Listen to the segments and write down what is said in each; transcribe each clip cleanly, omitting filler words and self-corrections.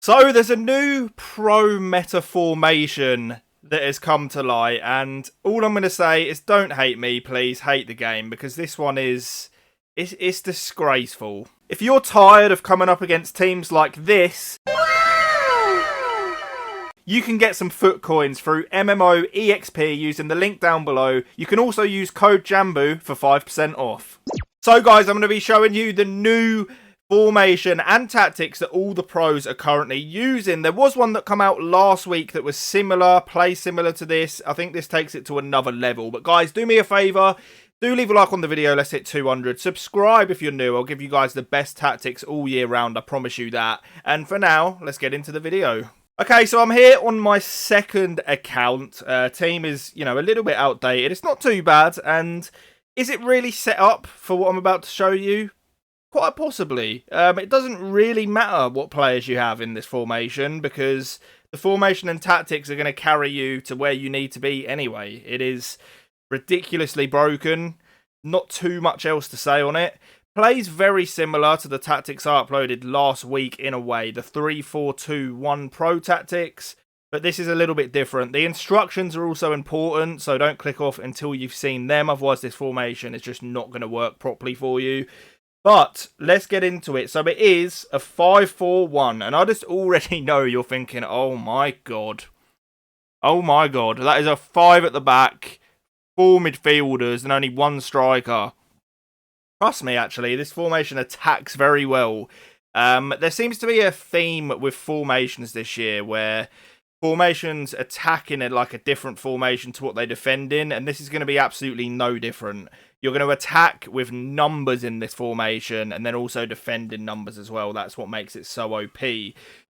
So there's a new pro meta formation that has come to light, and all I'm going to say is don't hate me, please hate the game, because this one is it's disgraceful. If you're tired of coming up against teams like this, you can get some FUT coins through MMO EXP using the link down below. You can also use code JambooUK for 5% off. So guys, I'm going to be showing you the new formation and tactics that all the pros are currently using. There was one that come out last week that was similar, similar to this. I think this takes it to another level. But guys, do me a favour. Do leave a like on the video. Let's hit 200. Subscribe if you're new. I'll give you guys the best tactics all year round. I promise you that. And for now, let's get into the video. Okay, so I'm here on my second account. Team is, a little bit outdated. It's not too bad. And is it really set up for what I'm about to show you? Quite possibly. It doesn't really matter what players you have in this formation, because the formation and tactics are going to carry you to where you need to be anyway. It is ridiculously broken. Not too much else to say on it. Plays very similar to the tactics I uploaded last week in a way. The 3-4-2-1 pro tactics. But this is a little bit different. The instructions are also important, so don't click off until you've seen them. Otherwise, this formation is just not going to work properly for you. But let's get into it. So it is a 5-4-1. And I just already know you're thinking, oh my god. Oh my god. That is a 5 at the back, 4 midfielders and only 1 striker. Trust me, actually, this formation attacks very well. There seems to be a theme with formations this year where formations attack in like a different formation to what they defend in. And this is going to be absolutely no different. You're going to attack with numbers in this formation and then also defend in numbers as well. That's what makes it so OP.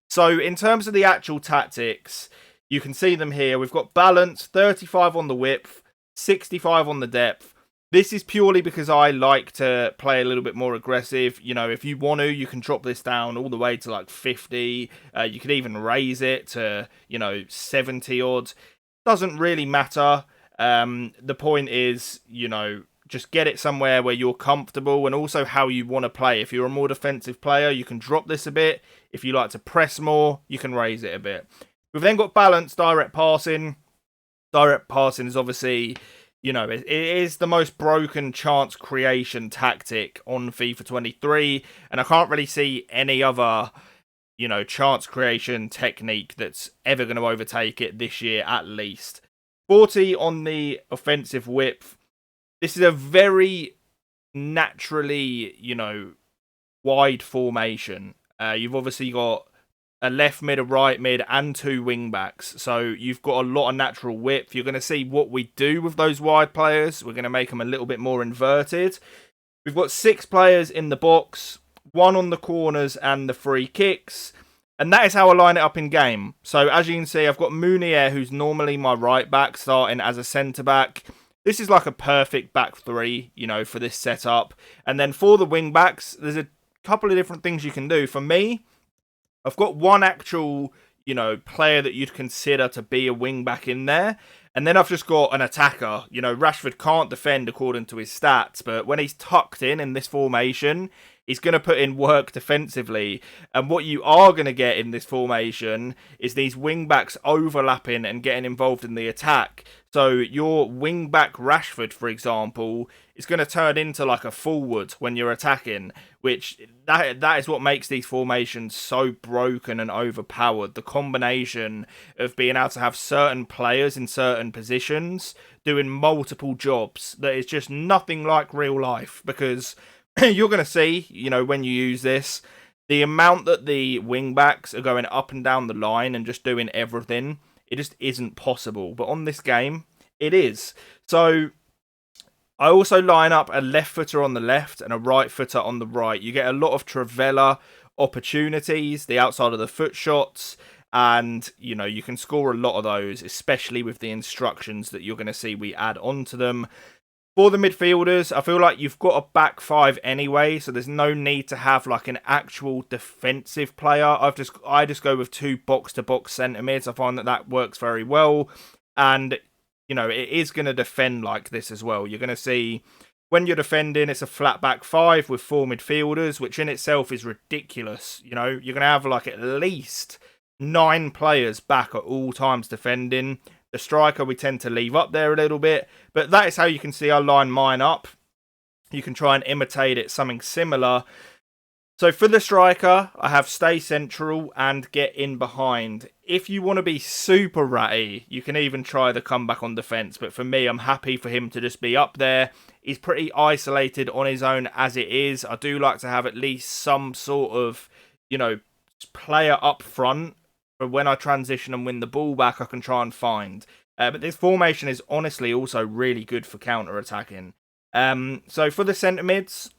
So in terms of the actual tactics, you can see them here. We've got balance, 35 on the width, 65 on the depth. This is purely because I like to play a little bit more aggressive. If you want to, you can drop this down all the way to like 50. You could even raise it to, 70 odd. Doesn't really matter. The point is, just get it somewhere where you're comfortable and also how you want to play. If you're a more defensive player, you can drop this a bit. If you like to press more, you can raise it a bit. We've then got balance, direct passing. Direct passing is obviously, it is the most broken chance creation tactic on FIFA 23. And I can't really see any other, chance creation technique that's ever going to overtake it this year at least. 40 on the offensive width. This is a very naturally, wide formation. You've obviously got a left mid, a right mid, and 2 wing backs. So you've got a lot of natural width. You're going to see what we do with those wide players. We're going to make them a little bit more inverted. We've got 6 players in the box, 1 on the corners and the free kicks. And that is how I line it up in game. So as you can see, I've got Munier, who's normally my right back, starting as a centre back. This is like a perfect back 3, for this setup. And then for the wing backs, there's a couple of different things you can do. For me, I've got one actual, player that you'd consider to be a wing back in there. And then I've just got an attacker. Rashford can't defend according to his stats, but when he's tucked in this formation, he's going to put in work defensively. And what you are going to get in this formation is these wing-backs overlapping and getting involved in the attack. So your wing-back Rashford, for example, is going to turn into like a forward when you're attacking, which that is what makes these formations so broken and overpowered. The combination of being able to have certain players in certain positions doing multiple jobs that is just nothing like real life, because you're going to see, when you use this, the amount that the wing backs are going up and down the line and just doing everything, it just isn't possible. But on this game, it is. So I also line up a left footer on the left and a right footer on the right. You get a lot of Trivela opportunities, the outside of the foot shots, and, you can score a lot of those, especially with the instructions that you're going to see we add onto them. For the midfielders, I feel like you've got a back 5 anyway, so there's no need to have like an actual defensive player. I just go with 2 box-to-box centre mids. I find that works very well, and it is going to defend like this as well. You're going to see When you're defending, it's a flat back 5 with 4 midfielders, which in itself is ridiculous. You know, you're going to have like at least 9 players back at all times defending. The striker we tend to leave up there a little bit, but that is how you can see I line mine up. You can try and imitate it, something similar. So for the striker, I have stay central and get in behind. If you want to be super ratty, you can even try the comeback on defence. But for me, I'm happy for him to just be up there. He's pretty isolated on his own as it is. I do like to have at least some sort of, you know, player up front. For when I transition and win the ball back, I can try and find. But this formation is honestly also really good for counter-attacking. So for the centre mids,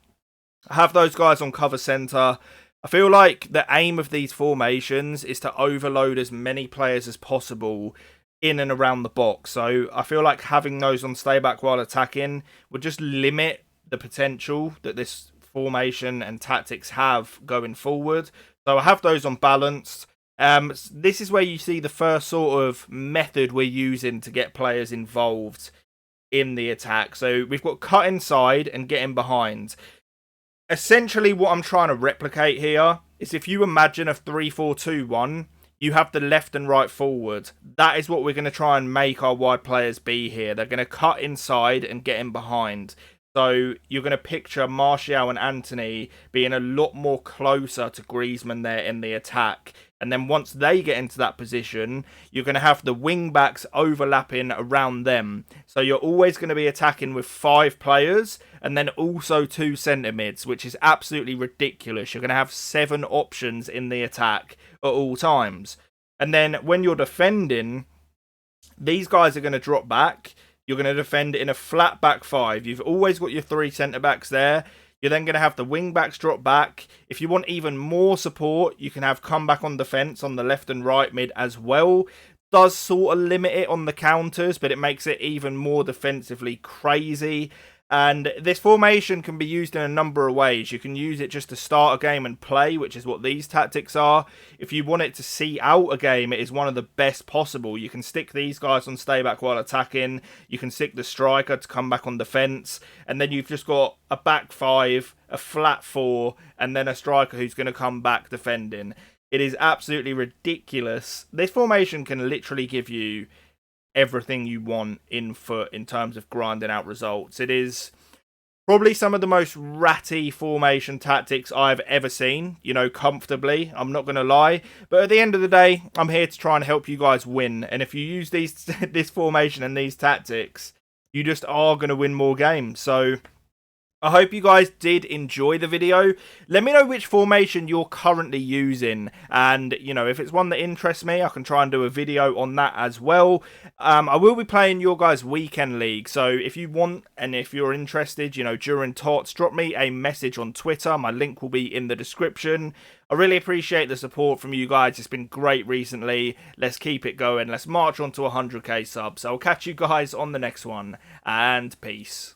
I have those guys on cover centre. I feel like the aim of these formations is to overload as many players as possible in and around the box. So I feel like having those on stay back while attacking would just limit the potential that this formation and tactics have going forward. So I have those on balanced. This is where you see the first sort of method we're using to get players involved in the attack. So we've got cut inside and get in behind. Essentially what I'm trying to replicate here is if you imagine a 3-4-2-1, you have the left and right forward. That is what we're going to try and make our wide players be here. They're going to cut inside and get in behind. So you're going to picture Martial and Antony being a lot more closer to Griezmann there in the attack. And then once they get into that position, you're going to have the wing backs overlapping around them. So you're always going to be attacking with 5 players and then also 2 centre mids, which is absolutely ridiculous. You're going to have 7 options in the attack at all times. And then when you're defending, these guys are going to drop back. You're going to defend in a flat back 5. You've always got your 3 centre backs there. You're then going to have the wing backs drop back. If you want even more support, you can have comeback on defence on the left and right mid as well. Does sort of limit it on the counters, but it makes it even more defensively crazy. And this formation can be used in a number of ways. You can use it just to start a game and play, which is what these tactics are. If you want it to see out a game, it is one of the best possible. You can stick these guys on stay back while attacking. You can stick the striker to come back on defence. And then you've just got a back 5, a flat 4, and then a striker who's going to come back defending. It is absolutely ridiculous. This formation can literally give you everything you want in FUT in terms of grinding out results. It is probably some of the most ratty formation tactics I've ever seen, you know, comfortably. I'm not going to lie. But at the end of the day, I'm here to try and help you guys win. And if you use this formation and these tactics, you just are going to win more games. So I hope you guys did enjoy the video. Let me know which formation you're currently using. And, you know, if it's one that interests me, I can try and do a video on that as well. I will be playing your guys' weekend league. So if you want and if you're interested, you know, during TOTS, drop me a message on Twitter. My link will be in the description. I really appreciate the support from you guys. It's been great recently. Let's keep it going. Let's march on to 100k subs. I'll catch you guys on the next one. And peace.